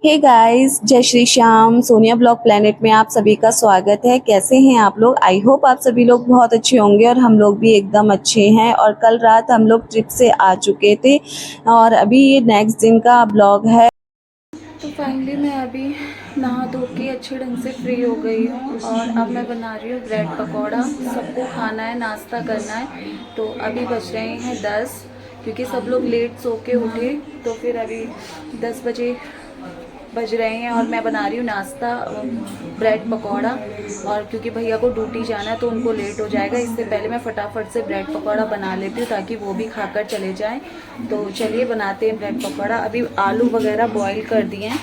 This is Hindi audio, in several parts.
हे गाइस, जय श्री श्याम। सोनिया ब्लॉग प्लेनेट में आप सभी का स्वागत है। कैसे हैं आप लोग? आई होप आप सभी लोग बहुत अच्छे होंगे और हम लोग भी एकदम अच्छे हैं। और कल रात हम लोग ट्रिप से आ चुके थे और अभी ये नेक्स्ट दिन का ब्लॉग है। तो फाइनली मैं अभी नहा धो के अच्छे ढंग से फ्री हो गई हूँ और अब मैं बना रही हूँ ब्रेड पकौड़ा। सबको खाना है, नाश्ता करना है। तो अभी बज रहे हैं 10, क्योंकि सब लोग लेट सो के उठे, तो फिर अभी 10 बजे बज रहे हैं और मैं बना रही हूँ नाश्ता, ब्रेड पकौड़ा। और क्योंकि भैया को ड्यूटी जाना है तो उनको लेट हो जाएगा, इससे पहले मैं फटाफट से ब्रेड पकौड़ा बना लेती हूँ ताकि वो भी खाकर चले जाएं। तो चलिए बनाते हैं ब्रेड पकौड़ा। अभी आलू वगैरह बॉईल कर दिए हैं,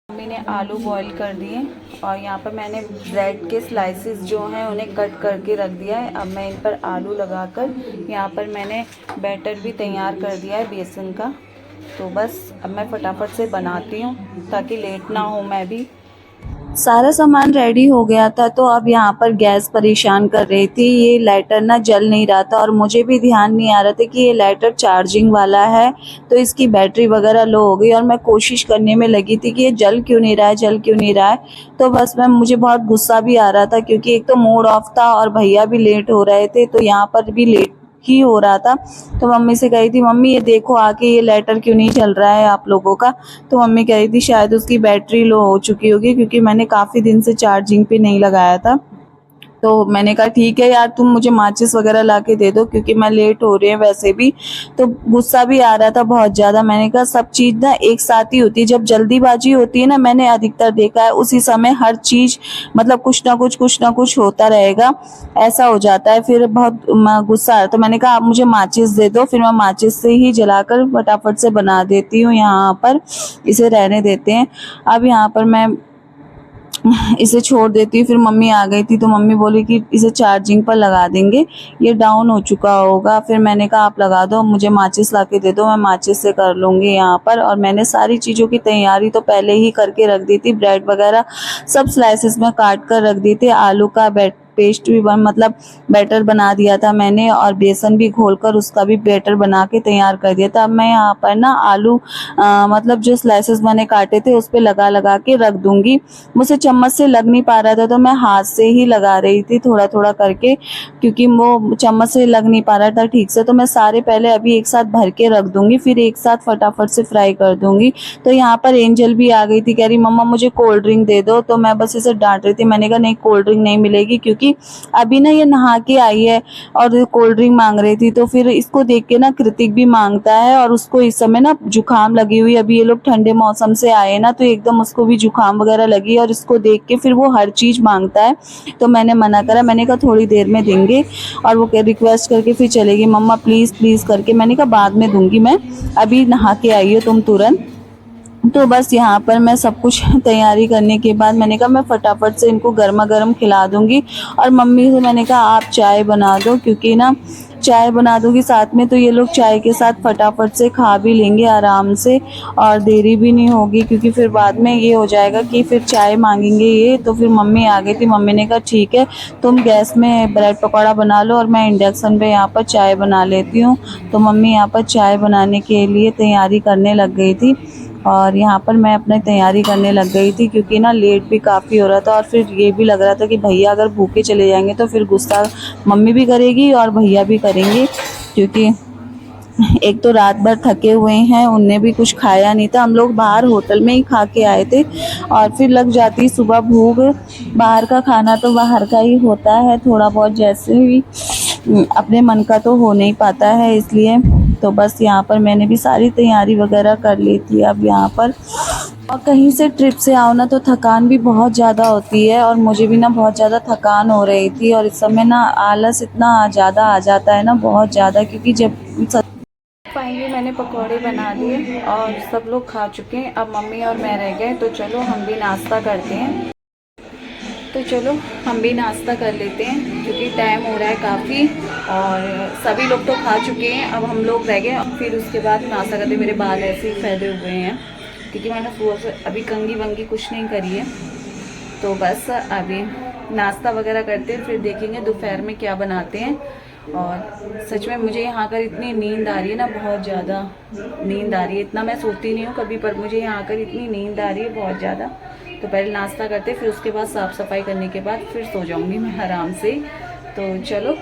मम्मी ने आलू बॉईल कर दिए और यहाँ पर मैंने ब्रेड के स्लाइसेस जो हैं उन्हें कट करके रख दिया है। अब मैं इन पर आलू लगाकर यहाँ पर मैंने बैटर भी तैयार कर दिया है बेसन का। तो बस अब मैं फटाफट से बनाती हूँ ताकि लेट ना हो मैं भी। सारा सामान रेडी हो गया था तो अब यहाँ पर गैस परेशान कर रही थी। ये लाइटर ना जल नहीं रहा था और मुझे भी ध्यान नहीं आ रहा था कि ये लाइटर चार्जिंग वाला है, तो इसकी बैटरी वगैरह लो हो गई और मैं कोशिश करने में लगी थी कि ये जल क्यों नहीं रहा है, जल क्यों नहीं रहा है। तो बस मुझे बहुत गुस्सा भी आ रहा था क्योंकि एक तो मूड ऑफ था और भैया भी लेट हो रहे थे, तो यहाँ पर भी लेट ही हो रहा था। तो मम्मी से कही थी, मम्मी ये देखो आके ये लाइटर क्यों नहीं चल रहा है आप लोगों का। तो मम्मी कह रही थी शायद उसकी बैटरी लो हो चुकी होगी, क्योंकि मैंने काफ़ी दिन से चार्जिंग पे नहीं लगाया था। तो मैंने कहा ठीक है यार, तुम मुझे माचिस वगैरह ला के दे दो क्योंकि मैं लेट हो रही हूँ वैसे भी। तो गुस्सा भी आ रहा था बहुत ज़्यादा। मैंने कहा सब चीज़ ना एक साथ ही होती है, जब जल्दीबाजी होती है ना, मैंने अधिकतर देखा है उसी समय हर चीज़ मतलब कुछ ना कुछ होता रहेगा, ऐसा हो जाता है। फिर बहुत गुस्सा आ रहा, तो मैंने कहा आप मुझे माचिस दे दो, फिर मैं माचिस से ही जलाकर फटाफट से बना देती हूँ। यहाँ पर इसे रहने देते हैं। अब यहाँ पर मैं इसे छोड़ देती हूँ। फिर मम्मी आ गई थी तो मम्मी बोली कि इसे चार्जिंग पर लगा देंगे, ये डाउन हो चुका होगा। फिर मैंने कहा आप लगा दो, मुझे माचिस ला के दे दो, मैं माचिस से कर लूँगी यहाँ पर। और मैंने सारी चीज़ों की तैयारी तो पहले ही करके रख दी थी। ब्रेड वगैरह सब स्लाइसेस में काट कर रख दी थी। आलू का पेस्ट भी मतलब बैटर बना दिया था मैंने, और बेसन भी घोलकर उसका भी बैटर बना के तैयार कर दिया था। अब मैं यहाँ पर ना आलू मतलब जो स्लाइसेस मैंने काटे थे उस पे लगा लगा के रख दूंगी। मुझसे चम्मच से लग नहीं पा रहा था तो मैं हाथ से ही लगा रही थी थोड़ा थोड़ा करके, क्योंकि वो चम्मच से लग नहीं पा रहा था ठीक से। तो मैं सारे पहले अभी एक साथ भर के रख दूंगी, फिर एक साथ फटाफट से फ्राई कर दूंगी। तो यहाँ पर एंजल भी आ गई थी, कह रही मम्मा मुझे कोल्ड ड्रिंक दे दो। तो मैं बस इसे डांट रही थी। मैंने कहा नहीं, कोल्ड ड्रिंक नहीं मिलेगी, क्योंकि अभी ना ये नहा के आई है और कोल्ड ड्रिंक मांग रही थी। तो फिर इसको देख के ना कृतिक भी मांगता है, और उसको इस समय ना जुकाम लगी हुई। अभी ये लोग ठंडे मौसम से आए ना, तो एकदम उसको भी जुकाम वगैरह लगी, और इसको देख के फिर वो हर चीज़ मांगता है। तो मैंने मना करा, मैंने कहा थोड़ी देर में देंगे। और वो रिक्वेस्ट करके फिर चलेगी, मम्मा प्लीज़ प्लीज़ करके। मैंने कहा बाद में दूंगी, मैं अभी नहा के आई हो तुम तुरंत। तो बस यहाँ पर मैं सब कुछ तैयारी करने के बाद मैंने कहा मैं फटाफट से इनको गर्मा गर्म खिला दूँगी। और मम्मी से मैंने कहा आप चाय बना दो, क्योंकि ना चाय बना दूँगी साथ में तो ये लोग चाय के साथ फटाफट से खा भी लेंगे आराम से, और देरी भी नहीं होगी, क्योंकि फिर बाद में ये हो जाएगा कि फिर चाय मांगेंगे ये। तो फिर मम्मी आ गई थी, मम्मी ने कहा ठीक है तुम गैस में ब्रेड पकौड़ा बना लो और मैं इंडक्शन पे यहाँ पर चाय बना लेती हूँ। तो मम्मी यहाँ पर चाय बनाने के लिए तैयारी करने लग गई थी, और यहाँ पर मैं अपनी तैयारी करने लग गई थी, क्योंकि ना लेट भी काफ़ी हो रहा था। और फिर ये भी लग रहा था कि भैया अगर भूखे चले जाएंगे तो फिर गुस्सा मम्मी भी करेगी और भैया भी करेंगे, क्योंकि एक तो रात भर थके हुए हैं, उनने भी कुछ खाया नहीं था। हम लोग बाहर होटल में ही खा के आए थे, और फिर लग जाती सुबह भूख। बाहर का खाना तो बाहर का ही होता है, थोड़ा बहुत जैसे भी अपने मन का तो हो नहीं पाता है, इसलिए। तो बस यहाँ पर मैंने भी सारी तैयारी वगैरह कर ली थी। अब यहाँ पर और कहीं से ट्रिप से आओ ना तो थकान भी बहुत ज़्यादा होती है, और मुझे भी ना बहुत ज़्यादा थकान हो रही थी। और इस समय ना आलस इतना ज़्यादा आ जाता है ना, बहुत ज़्यादा, क्योंकि जब फाइनली मैंने पकौड़े बना लिए और सब लोग खा चुके हैं। अब मम्मी और मैं रह गए, तो चलो हम भी नाश्ता करते हैं। तो चलो हम भी नाश्ता कर लेते हैं, क्योंकि टाइम हो रहा है काफ़ी और सभी लोग तो खा चुके हैं। अब हम लोग रह गए, फिर उसके बाद नाश्ता करते। मेरे बाल ऐसे ही फैले हुए हैं क्योंकि मैंने सुबह से अभी कंघी वंगी कुछ नहीं करी है। तो बस अभी नाश्ता वगैरह करते हैं, फिर देखेंगे दोपहर में क्या बनाते हैं। और सच में मुझे यहाँ कर इतनी नींद आ रही है ना, बहुत ज़्यादा नींद आ रही है। इतना मैं सोती नहीं हूँ कभी, पर मुझे यहाँ कर इतनी नींद आ रही है बहुत ज़्यादा। तो पहले नाश्ता करते, फिर उसके बाद साफ़ सफाई करने के बाद फिर सो जाऊँगी मैं आराम से। तो चलो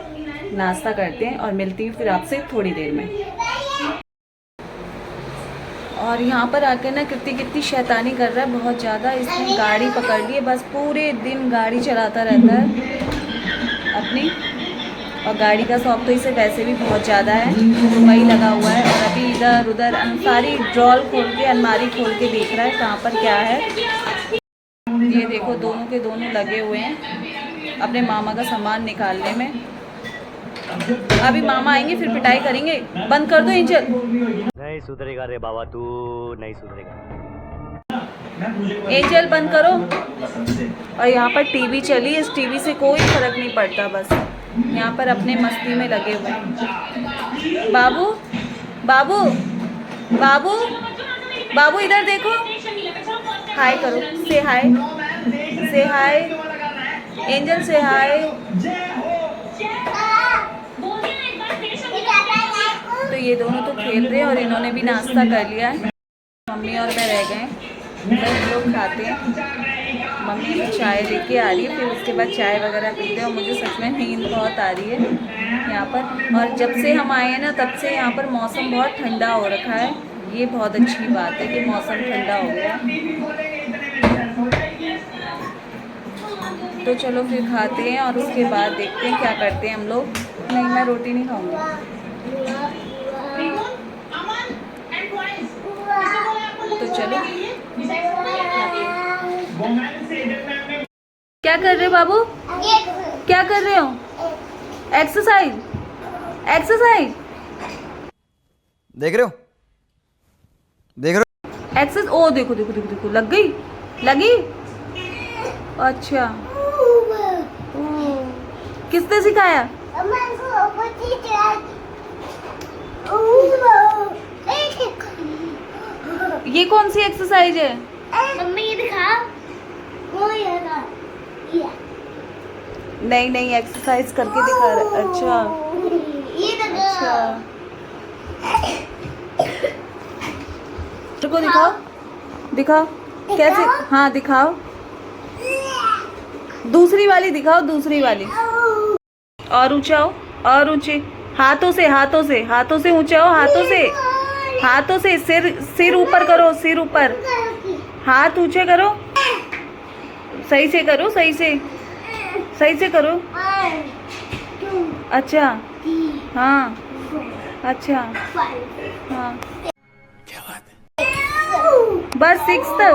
नाश्ता करते हैं और मिलती हूँ फिर आपसे थोड़ी देर में। और यहाँ पर आके ना कितनी शैतानी कर रहा है बहुत ज़्यादा। इसने गाड़ी पकड़ ली है, बस पूरे दिन गाड़ी चलाता रहता है अपनी। और गाड़ी का शौक तो इसे वैसे भी बहुत ज़्यादा है, तो वही लगा हुआ है। और अभी इधर उधर सारी ड्रॉल खोल के, अलमारी खोल के देख रहा है कहाँ पर क्या है। ये देखो दोनों के दोनों लगे हुए हैं अपने मामा का सामान निकालने में। अभी मामा आएंगे फिर पिटाई करेंगे। बंद कर दो एंजल। नहीं सुधरेगा रे बाबा, तू नहीं सुधरेगा। एंजल बंद करो। और यहाँ पर टीवी चली, इस टीवी से कोई फर्क नहीं पड़ता, बस यहाँ पर अपने मस्ती में लगे हुए हैं। बाबू बाबू बाबू बाबू इधर देखो, हाय करो, से हाय, से हाय एंजल, से हाय। तो ये दोनों तो खेल रहे हैं और इन्होंने भी नाश्ता कर लिया है। मम्मी और मैं रह गए, बस लोग खाते हैं। मम्मी भी चाय लेके आ रही है, फिर उसके बाद चाय वगैरह पीते हैं। और मुझे सच में नींद बहुत आ रही है यहाँ पर। और जब से हम आए हैं ना, तब से यहाँ पर मौसम बहुत ठंडा हो रखा है। ये बहुत अच्छी बात है कि मौसम ठंडा हो गया। तो चलो फिर खाते हैं और उसके बाद देखते हैं क्या करते हैं हम लोग। नहीं, मैं रोटी नहीं खाऊंगी। तो चलो क्या कर रहे हो बाबू, क्या कर रहे हो? एक्सरसाइज, एक्सरसाइज देख रहे हो, देख रहे हो एक्सरसाइज। ओ देखो देखो देखो देखो, लग गई, लगी। अच्छा, किसने सिखाया? ये कौन सी एक्सरसाइज है? मम्मी ये दिखा, वो ये था, ये नहीं नहीं, एक्सरसाइज करके दिखा रहा है। अच्छा ये देखो। अच्छा, को दिखाओ, दिखाओ कैसे। हाँ दिखाओ, दूसरी वाली दिखाओ, दूसरी वाली। और ऊंचा हो, और ऊंचे, हाथों से, हाथों से, हाथों से ऊंचा हो, हाथों से, हाथों से। सिर, सिर ऊपर करो, सिर ऊपर, हाथ ऊंचे करो, सही से करो, सही से, सही से करो। अच्छा, हाँ, अच्छा, हाँ, बस 6 तक।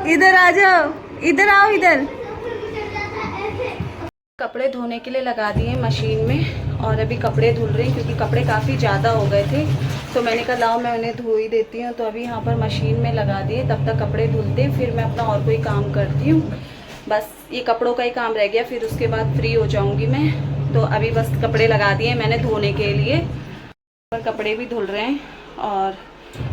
इधर आ जाओ, इधर आओ, इधर। कपड़े धोने के लिए लगा दिए मशीन में और अभी कपड़े धुल रहे हैं क्योंकि कपड़े काफ़ी ज़्यादा हो गए थे। तो मैंने कहा लाओ मैं उन्हें धो ही देती हूँ। तो अभी यहाँ पर मशीन में लगा दिए, तब तक कपड़े धुलते फिर मैं अपना और कोई काम करती हूँ। बस ये कपड़ों का ही काम रह गया, फिर उसके बाद फ्री हो जाऊँगी मैं। तो अभी बस कपड़े लगा दिए मैंने धोने के लिए, और कपड़े भी धुल रहे हैं। और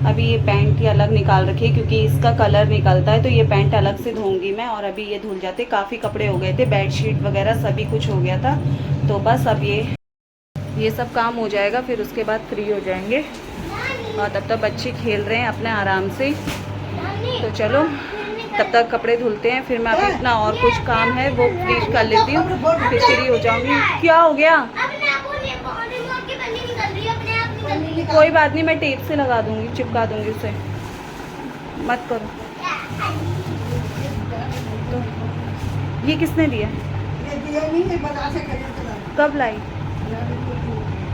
अभी ये पैंट ही अलग निकाल रखी है क्योंकि इसका कलर निकलता है, तो ये पैंट अलग से धोऊंगी मैं। और अभी ये धुल जाते, काफ़ी कपड़े हो गए थे, बेडशीट वगैरह सभी कुछ हो गया था। तो बस अब ये सब काम हो जाएगा, फिर उसके बाद फ्री हो जाएंगे। और तब तक बच्चे खेल रहे हैं अपने आराम से। तो चलो तब तक कपड़े धुलते हैं, फिर मैं अभी अपना और कुछ काम है वो फ्री कर लेती हूँ, फिर फ्री हो जाऊँगी। क्या हो गया? कोई बात नहीं, मैं टेप से लगा दूंगी, चिपका दूंगी उसे, मत करो। तो ये किसने दिया? ये दिया नहीं है, बाजार से खरीद के लाई। कब लाई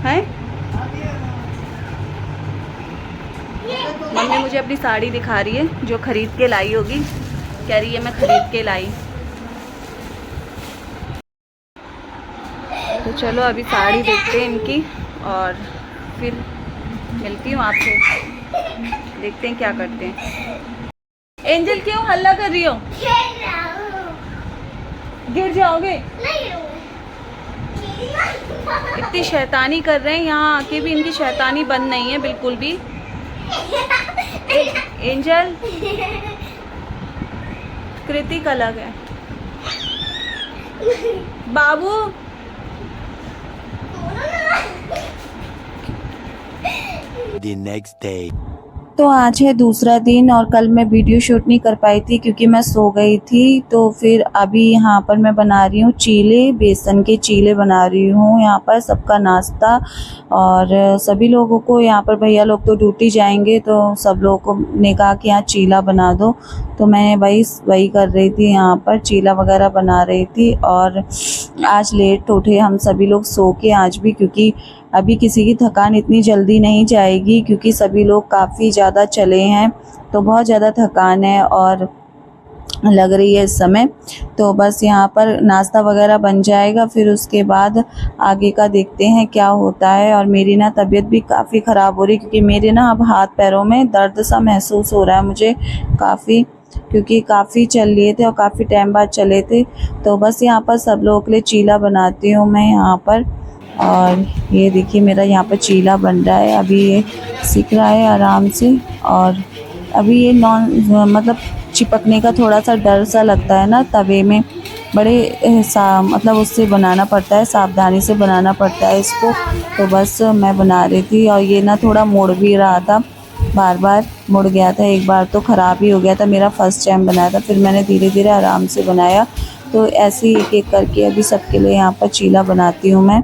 है? मम्मी मुझे अपनी साड़ी दिखा रही है जो खरीद के लाई होगी, कह रही है मैं खरीद के लाई। तो चलो अभी साड़ी देखते हैं इनकी और फिर मिलती हूँ आपसे, देखते हैं क्या करते हैं। एंजल क्यों हल्ला कर रही हो? खेल रहा हूँ। गिर जाओगे। नहीं इतनी शैतानी कर रहे हैं, यहाँ आके भी इनकी शैतानी बंद नहीं है बिल्कुल भी। एंजल, कृतिक अलग है। बाबू The next day. तो आज है दूसरा दिन और कल मैं वीडियो शूट नहीं कर पाई थी क्योंकि मैं सो गई थी। तो फिर अभी यहाँ पर मैं बना रही हूँ चीले, बेसन के चीले बना रही हूँ यहाँ पर सबका नाश्ता। और सभी लोगों को यहाँ पर, भैया लोग तो ड्यूटी जाएंगे तो सब लोगों को ने कहा कि यहाँ चीला बना दो, तो मैं वही कर रही थी, यहाँ पर चीला वगैरह बना रही थी। और आज लेट उठे हम सभी लोग सो के आज भी, क्योंकि अभी किसी की थकान इतनी जल्दी नहीं जाएगी क्योंकि सभी लोग काफ़ी ज़्यादा चले हैं, तो बहुत ज़्यादा थकान है और लग रही है इस समय। तो बस यहाँ पर नाश्ता वगैरह बन जाएगा, फिर उसके बाद आगे का देखते हैं क्या होता है। और मेरी ना तबीयत भी काफ़ी ख़राब हो रही है क्योंकि मेरे ना अब हाथ पैरों में दर्द सा महसूस हो रहा है मुझे काफ़ी, क्योंकि काफ़ी चल लिए थे और काफ़ी टाइम बाद चले थे। तो बस यहाँ पर सब लोगों के लिए चीला बनाती हूँ मैं यहाँ पर। और ये देखिए मेरा यहाँ पर चीला बन रहा है, अभी ये सीख रहा है आराम से। और अभी ये मतलब चिपकने का थोड़ा सा डर सा लगता है ना तवे में, बड़े मतलब उससे बनाना पड़ता है, सावधानी से बनाना पड़ता है इसको। तो बस मैं बना रही थी और ये ना थोड़ा मुड़ भी रहा था, बार बार मुड़ गया था, एक बार तो ख़राब ही हो गया था, मेरा फर्स्ट टाइम बनाया था, फिर मैंने धीरे धीरे आराम से बनाया। तो ऐसे ही एक एक करके अभी सबके लिए यहाँ पर चीला बनाती हूँ मैं।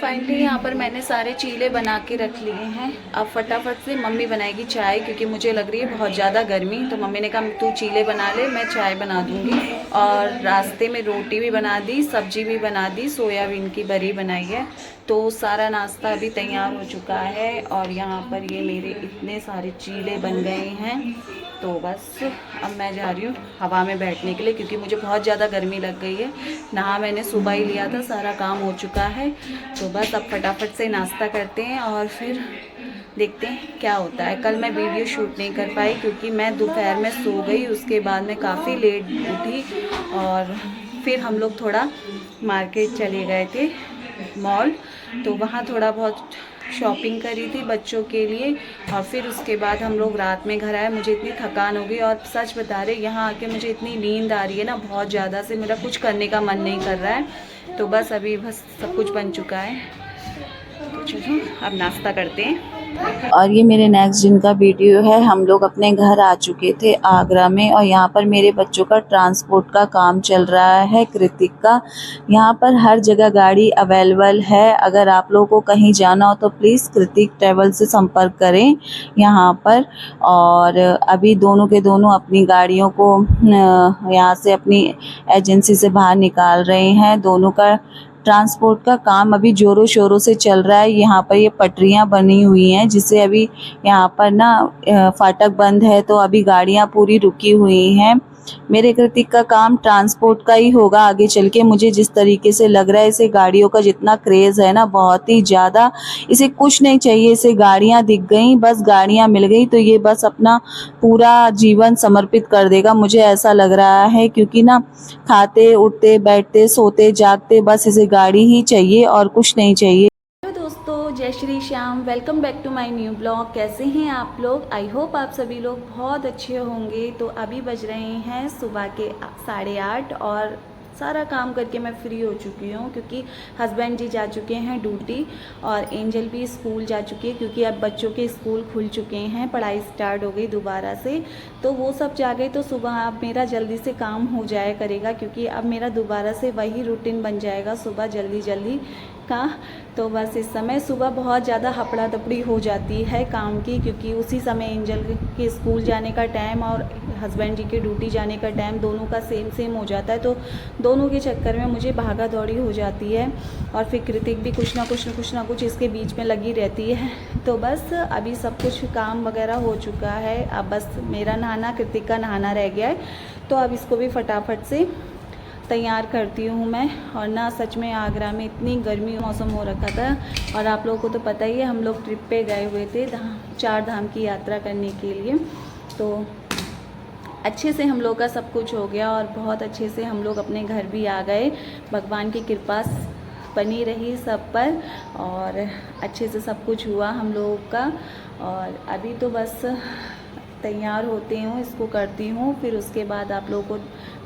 फाइनली यहाँ पर मैंने सारे चीले बना के रख लिए हैं। अब फटाफट से मम्मी बनाएगी चाय, क्योंकि मुझे लग रही है बहुत ज़्यादा गर्मी। तो मम्मी ने कहा तू चीले बना ले, मैं चाय बना दूँगी। और रास्ते में रोटी भी बना दी, सब्जी भी बना दी, सोयाबीन की बरी बनाई है। तो सारा नाश्ता अभी तैयार हो चुका है। और यहाँ पर ये मेरे इतने सारे चीले बन गए हैं। तो बस अब मैं जा रही हूँ हवा में बैठने के लिए, क्योंकि मुझे बहुत ज़्यादा गर्मी लग गई है। नहा मैंने सुबह ही लिया था, सारा काम हो चुका है। तो बस अब फटाफट से नाश्ता करते हैं और फिर देखते हैं क्या होता है। कल मैं वीडियो शूट नहीं कर पाई क्योंकि मैं दोपहर में सो गई, उसके बाद मैं काफ़ी लेट उठी। और फिर हम लोग थोड़ा मार्केट चले गए थे, मॉल, तो वहाँ थोड़ा बहुत शॉपिंग करी थी बच्चों के लिए। और फिर उसके बाद हम लोग रात में घर आए। मुझे इतनी थकान हो गई और सच बता रहे यहाँ आके मुझे इतनी नींद आ रही है ना बहुत ज़्यादा से, मेरा कुछ करने का मन नहीं कर रहा है। तो बस अभी बस सब कुछ बन चुका है, तो चलो अब नाश्ता करते हैं। और ये मेरे नेक्स्ट दिन का वीडियो है। हम लोग अपने घर आ चुके थे आगरा में और यहाँ पर मेरे बच्चों का ट्रांसपोर्ट का काम चल रहा है, कृतिक का। यहाँ पर हर जगह गाड़ी अवेलेबल है। अगर आप लोगों को कहीं जाना हो तो प्लीज़ कृतिक ट्रैवल से संपर्क करें यहाँ पर। और अभी दोनों के दोनों अपनी गाड़ियों को यहाँ से अपनी एजेंसी से बाहर निकाल रहे हैं। दोनों का ट्रांसपोर्ट का काम अभी जोरों शोरों से चल रहा है। यहाँ पर ये पटरियाँ बनी हुई हैं जिससे अभी यहाँ पर ना फाटक बंद है, तो अभी गाड़ियाँ पूरी रुकी हुई हैं। मेरे कृतिक का काम ट्रांसपोर्ट का ही होगा आगे चल के। मुझे जिस तरीके से लग रहा है, इसे गाड़ियों का जितना क्रेज़ है ना बहुत ही ज़्यादा, इसे कुछ नहीं चाहिए, इसे गाड़ियाँ दिख गई, बस गाड़ियाँ मिल गई तो ये बस अपना पूरा जीवन समर्पित कर देगा, मुझे ऐसा लग रहा है। क्योंकि ना खाते उठते बैठते सोते जागते बस इसे गाड़ी ही चाहिए और कुछ नहीं चाहिए। हेलो दोस्तों, जय Shri Shyam, welcome back to my new blog. कैसे हैं आप लोग? आई होप आप सभी लोग बहुत अच्छे होंगे। तो अभी बज रहे हैं सुबह के 8:30 और सारा काम करके मैं फ्री हो चुकी हूँ, क्योंकि हस्बैंड जी जा चुके हैं ड्यूटी और एंजल भी स्कूल जा चुकी है, क्योंकि अब बच्चों के स्कूल खुल चुके हैं, पढ़ाई स्टार्ट हो गई दोबारा से। तो वो सब जा गए तो सुबह अब मेरा जल्दी से काम हो जाया करेगा, क्योंकि अब मेरा दोबारा से वही रूटीन बन जाएगा, सुबह जल्दी जल्दी का। तो बस इस समय सुबह बहुत ज़्यादा हपड़ा दपड़ी हो जाती है काम की, क्योंकि उसी समय एंजल के स्कूल जाने का टाइम और हस्बैंड जी के ड्यूटी जाने का टाइम दोनों का सेम हो जाता है। तो दोनों के चक्कर में मुझे भागा दौड़ी हो जाती है, और फिर कृतिक भी कुछ ना कुछ इसके बीच में लगी रहती है। तो बस अभी सब कुछ काम वगैरह हो चुका है, अब बस मेरा नहाना, कृतिक का नहाना रह गया है। तो अब इसको भी फटाफट से तैयार करती हूँ मैं। और ना सच में आगरा में इतनी गर्मी मौसम हो रखा था, और आप लोगों को तो पता ही है हम लोग ट्रिप पे गए हुए थे 4 धाम की यात्रा करने के लिए। तो अच्छे से हम लोग का सब कुछ हो गया, और बहुत अच्छे से हम लोग अपने घर भी आ गए। भगवान की कृपा बनी रही सब पर, और अच्छे से सब कुछ हुआ हम लोगों का। और अभी तो बस तैयार होती हूँ, इसको करती हूँ, फिर उसके बाद आप लोगों को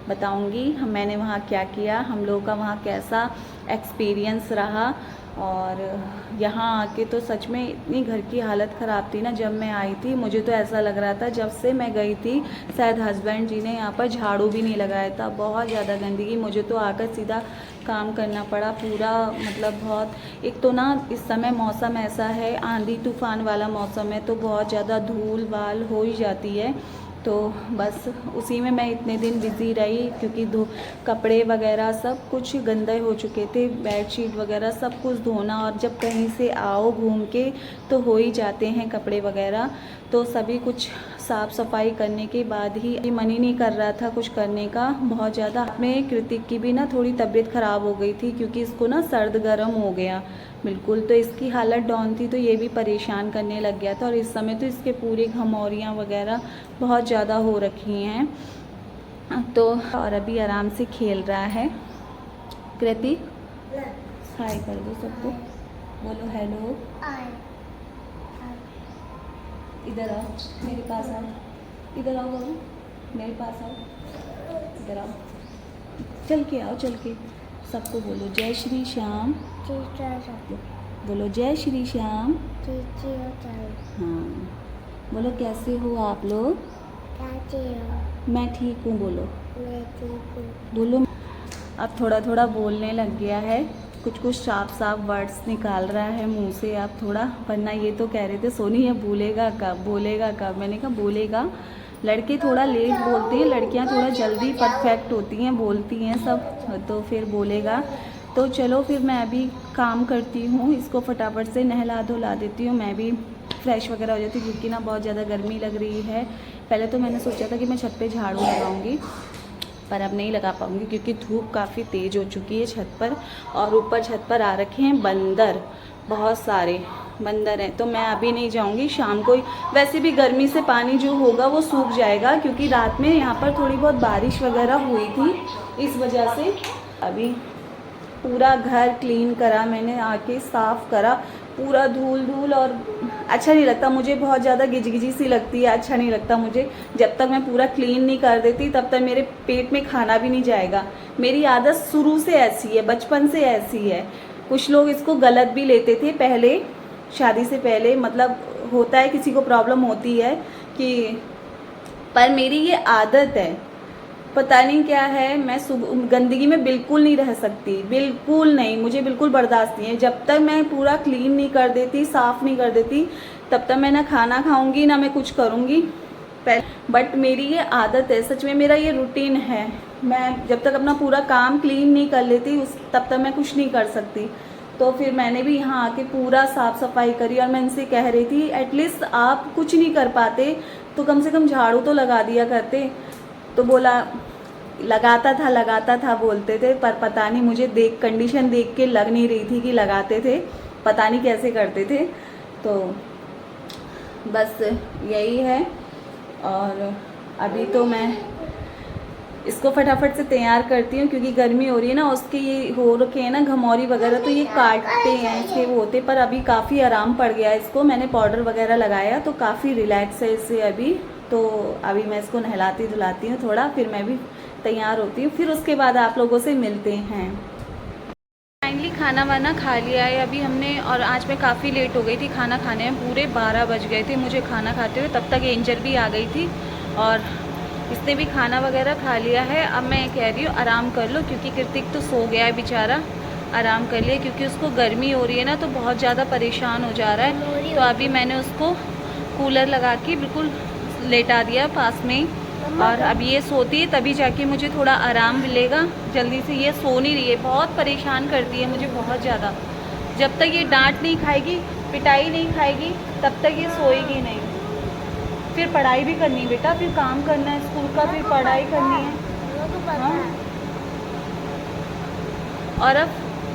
बताऊंगी मैंने वहाँ क्या किया, हम लोगों का वहाँ कैसा एक्सपीरियंस रहा। और यहाँ आके तो सच में इतनी घर की हालत ख़राब थी ना, जब मैं आई थी मुझे तो ऐसा लग रहा था जब से मैं गई थी शायद हस्बैंड जी ने यहाँ पर झाड़ू भी नहीं लगाया था। बहुत ज़्यादा गंदगी, मुझे तो आकर सीधा काम करना पड़ा पूरा। मतलब बहुत, एक तो ना इस समय मौसम ऐसा है, आंधी तूफान वाला मौसम है, तो बहुत ज़्यादा धूल वाल हो ही जाती है। तो बस उसी में मैं इतने दिन बिज़ी रही, क्योंकि कपड़े वगैरह सब कुछ गंदे हो चुके थे, बेडशीट वगैरह सब कुछ धोना, और जब कहीं से आओ घूम के तो हो ही जाते हैं कपड़े वगैरह। तो सभी कुछ साफ़ सफाई करने के बाद ही मन ही नहीं कर रहा था कुछ करने का बहुत ज़्यादा। में कृतिक की भी ना थोड़ी तबीयत ख़राब हो गई थी, क्योंकि इसको ना सर्द गर्म हो गया बिल्कुल। तो इसकी हालत डाउन थी, तो ये भी परेशान करने लग गया था। और इस समय तो इसके पूरे घमौरियाँ वगैरह बहुत ज़्यादा हो रखी हैं। तो और अभी आराम से खेल रहा है। कृतिक हाय कर दो सबको, बोलो हेलो। इधर आओ मेरे पास आओ, इधर आओ बाबू मेरे पास आओ, इधर आओ, चल के आओ, चल के सबको बोलो जय श्री श्याम, बोलो जय श्री श्याम। हाँ बोलो कैसे हो आप लोग? मैं ठीक हूँ बोलो, बोलो। अब थोड़ा थोड़ा बोलने लग गया है, कुछ कुछ साफ वर्ड्स निकाल रहा है मुंह से अब थोड़ा। वरना ये तो कह रहे थे सोनी ये बोलेगा कब। मैंने कहा बोलेगा, लड़के थोड़ा लेट बोलते हैं, लड़कियां थोड़ा जल्दी परफेक्ट होती हैं, बोलती हैं सब, तो फिर बोलेगा। तो चलो फिर मैं अभी काम करती हूँ, इसको फटाफट से नहला धुला देती हूँ, मैं भी फ्रेश वगैरह हो जाती हूँ, क्योंकि ना बहुत ज़्यादा गर्मी लग रही है। पहले तो मैंने सोचा था कि मैं छत पे झाड़ू लगाऊंगी, पर अब नहीं लगा पाऊंगी, क्योंकि धूप काफ़ी तेज़ हो चुकी है छत पर। और ऊपर छत पर आ रखे हैं बंदर, बहुत सारे बंदर हैं, तो मैं अभी नहीं जाऊंगी, शाम को ही। वैसे भी गर्मी से पानी जो होगा वो सूख जाएगा, क्योंकि रात में यहाँ पर थोड़ी बहुत बारिश वगैरह हुई थी, इस वजह से। अभी पूरा घर क्लीन करा मैंने, आके साफ़ करा, पूरा धूल और अच्छा नहीं लगता मुझे, बहुत ज़्यादा गिजगिजी सी लगती है, अच्छा नहीं लगता मुझे। जब तक मैं पूरा क्लीन नहीं कर देती तब तक मेरे पेट में खाना भी नहीं जाएगा। मेरी आदत शुरू से ऐसी है, बचपन से ऐसी है। कुछ लोग इसको गलत भी लेते थे पहले, शादी से पहले, मतलब होता है किसी को प्रॉब्लम होती है कि, पर मेरी ये आदत है, पता नहीं क्या है। मैं गंदगी में बिल्कुल नहीं रह सकती, बिल्कुल नहीं, मुझे बिल्कुल बर्दाश्त नहीं है। जब तक मैं पूरा क्लीन नहीं कर देती, साफ़ नहीं कर देती, तब तक मैं ना खाना खाऊंगी ना मैं कुछ करूंगी। बट मेरी ये आदत है, सच में मेरा ये रूटीन है। मैं जब तक अपना पूरा काम क्लीन नहीं कर लेती तब तक मैं कुछ नहीं कर सकती। तो फिर मैंने भी यहाँ आके पूरा साफ़ सफाई करी, और मैं इनसे कह रही थी एटलीस्ट आप कुछ नहीं कर पाते तो कम से कम झाड़ू तो लगा दिया करते। तो बोला लगाता था बोलते थे, पर पता नहीं, मुझे कंडीशन देख के लग नहीं रही थी कि लगाते थे, पता नहीं कैसे करते थे। तो बस यही है। और अभी तो मैं इसको फटाफट से तैयार करती हूँ, क्योंकि गर्मी हो रही है ना, उसके ये हो रखे हैं ना घमौरी वगैरह, तो ये काटते हैं इसके वो होते। पर अभी काफ़ी आराम पड़ गया इसको, मैंने पाउडर वगैरह लगाया तो काफ़ी रिलैक्स है इससे अभी। तो अभी मैं इसको नहलाती धुलाती हूँ थोड़ा, फिर मैं भी तैयार होती हूँ, फिर उसके बाद आप लोगों से मिलते हैं। फाइनली खाना वाना खा लिया है अभी हमने, और आज मैं काफ़ी लेट हो गई थी खाना खाने में, पूरे 12 बज गए थे मुझे खाना खाते हुए। तब तक एंजल भी आ गई थी और इसने भी खाना वगैरह खा लिया है। अब मैं कह रही हूँ आराम कर लो, क्योंकि कृतिक तो सो गया है बेचारा, आराम कर लिया, क्योंकि उसको गर्मी हो रही है ना, तो बहुत ज़्यादा परेशान हो जा रहा है। तो अभी मैंने उसको कूलर लगा के बिल्कुल लेटा दिया पास में ही, और अब ये सोती है तभी जाके मुझे थोड़ा आराम मिलेगा। जल्दी से ये सो नहीं रही है, बहुत परेशान करती है मुझे बहुत ज़्यादा। जब तक ये डांट नहीं खाएगी, पिटाई नहीं खाएगी, तब तक ये सोएगी नहीं। फिर पढ़ाई भी करनी है बेटा, फिर काम करना है स्कूल का, फिर पढ़ाई करनी है। हाँ। और अब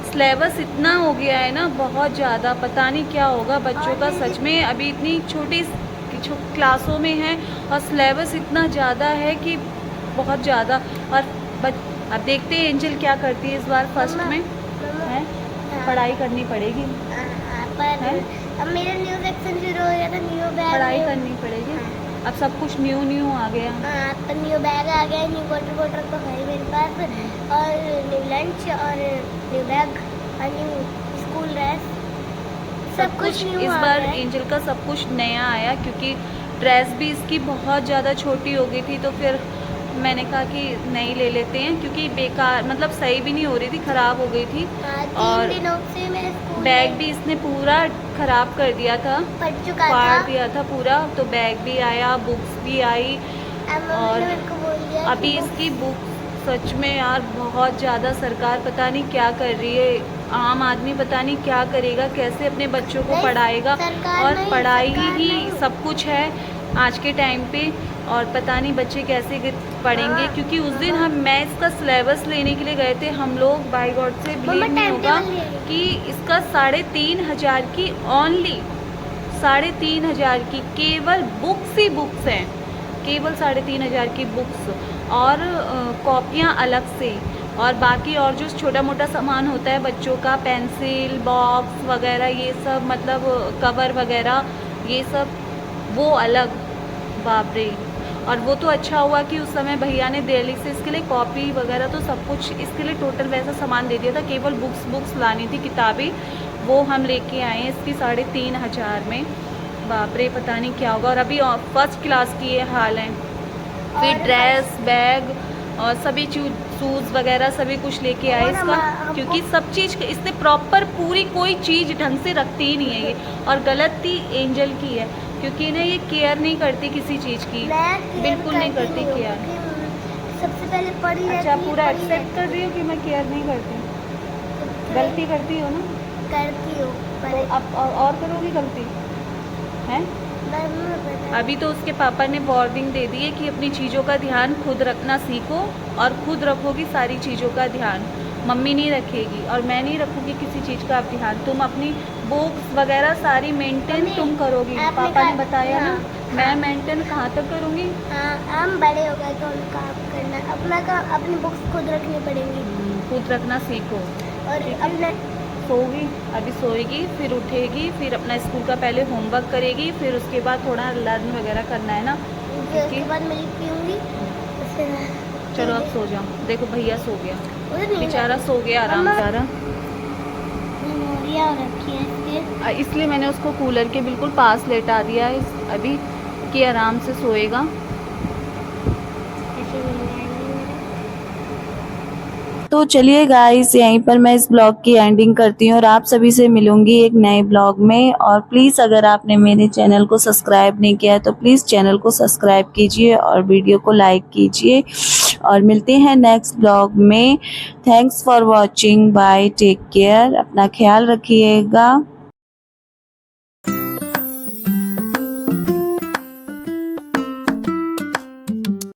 सिलेबस इतना हो गया है ना, बहुत ज़्यादा, पता नहीं क्या होगा बच्चों का सच में। अभी इतनी छोटी क्लासों में है और सिलेबस इतना ज़्यादा है कि बहुत ज़्यादा। और अब देखते हैं एंजल क्या करती है इस बार फर्स्ट में है। पढ़ाई करनी पड़ेगी, अब मेरा न्यू सेक्शन शुरू हो गया, तो न्यू बैग पढ़ाई करनी पड़ेगी। अब सब कुछ न्यू आ गया। हाँ, तो न्यू बैग आ गया, न्यू वाटर बॉटल तो है मेरे पास, और न्यू लंच और न्यू बैग और न्यू स्कूल ड्रेस, सब कुछ न्यू इस आ बार गया। एंजल का सब कुछ नया आया, क्योंकि ड्रेस भी इसकी बहुत ज़्यादा छोटी हो गई थी। तो फिर मैंने कहा कि नई ले लेते हैं, क्योंकि बेकार मतलब सही भी नहीं हो रही थी, ख़राब हो गई थी। हाँ, और 3 दिनों से मैं स्कूल बैग भी इसने पूरा ख़राब कर दिया था, पढ़ चुका फाड़ था। दिया था पूरा। तो बैग भी आया, बुक्स भी आई, अब मम्मी और ने मेरे को बोल दिया अभी कि इसकी बुक सच में यार बहुत ज़्यादा सरकार पता नहीं क्या कर रही है। आम आदमी पता नहीं क्या करेगा, कैसे अपने बच्चों को नहीं, पढ़ाएगा। सरकार और नहीं, पढ़ाई सरकार ही नहीं। सब कुछ है आज के टाइम पे। और पता नहीं बच्चे कैसे पढ़ेंगे, हाँ, क्योंकि उस दिन हम मैथ्स का सिलेबस लेने के लिए गए थे हम लोग। बाय गॉड से बिलीव नहीं टाइम होगा टेबल ले आई। कि इसका 3,500 की ओनली 3,500 की केवल बुक्स ही बुक्स हैं, केवल 3,500 की बुक्स, और कॉपियाँ अलग से, और बाकी और जो छोटा मोटा सामान होता है बच्चों का, पेंसिल बॉक्स वगैरह ये सब, मतलब कवर वगैरह ये सब, वो अलग। बाप रे। और वो तो अच्छा हुआ कि उस समय भैया ने दिल्ली से इसके लिए कॉपी वगैरह तो सब कुछ इसके लिए टोटल वैसा सामान दे दिया था। केवल बुक्स लानी थी, किताबें, वो हम लेके आए हैं इसकी 3,500 में। बाप रे, पता नहीं क्या होगा। और अभी फर्स्ट क्लास की ये हाल है। फिर ड्रेस, बैग और सभी शूज़ वगैरह सभी कुछ लेके आए इसका, क्योंकि सब चीज़ इसने प्रॉपर पूरी कोई चीज़ ढंग से रखती ही नहीं है ये। और गलती एंजल की है, क्योंकि ना ये केयर नहीं करती किसी चीज़ की, बिल्कुल नहीं करती केयर। सबसे पहले पढ़ी अच्छा, पूरा एक्सेप्ट कर रही हो कि मैं केयर नहीं करती? गलती करती हो ना? करती हूँ, तो अब और करोगी गलती है? अभी तो उसके पापा ने वार्निंग दे दी है कि अपनी चीज़ों का ध्यान खुद रखना सीखो, और खुद रखोगी सारी चीज़ों का ध्यान, मम्मी नहीं रखेगी और मैं नहीं रखूँगी किसी चीज़ का आप ध्यान। तुम अपनी बुक्स वगैरह सारी मेंटेन तुम करोगी, पापा ने बताया ना। मैं मेंटेन कहाँ तक करूँगी? हाँ, हम बड़े हो गए तो हम काम करना, अपना काम, अपनी बुक्स खुद रखनी पड़ेंगी, खुद रखना सीखो। और अपना सोगी, अभी सोएगी, फिर उठेगी, फिर अपना स्कूल का पहले होमवर्क करेगी, फिर उसके बाद थोड़ा लर्न वगैरह करना है ना। उसके बाद मिल्क पीऊँगी। चलो अब सो जाओ। देखो भैया सो गया, बेचारा सो गया आराम कर रहा। मेमोरिया रखी है इसके, इसलिए मैंने उसको कूलर के बिल्कुल पास लेटा दिया है अभी, कि आराम से सोएगा। तो चलिए गाइस, यहीं पर मैं इस ब्लॉग की एंडिंग करती हूँ और आप सभी से मिलूंगी एक नए ब्लॉग में। और प्लीज़ अगर आपने मेरे चैनल को सब्सक्राइब नहीं किया है तो प्लीज़ चैनल को सब्सक्राइब कीजिए और वीडियो को लाइक कीजिए, और मिलते हैं नेक्स्ट ब्लॉग में। Thanks for watching, bye, take care, अपना ख्याल रखिएगा।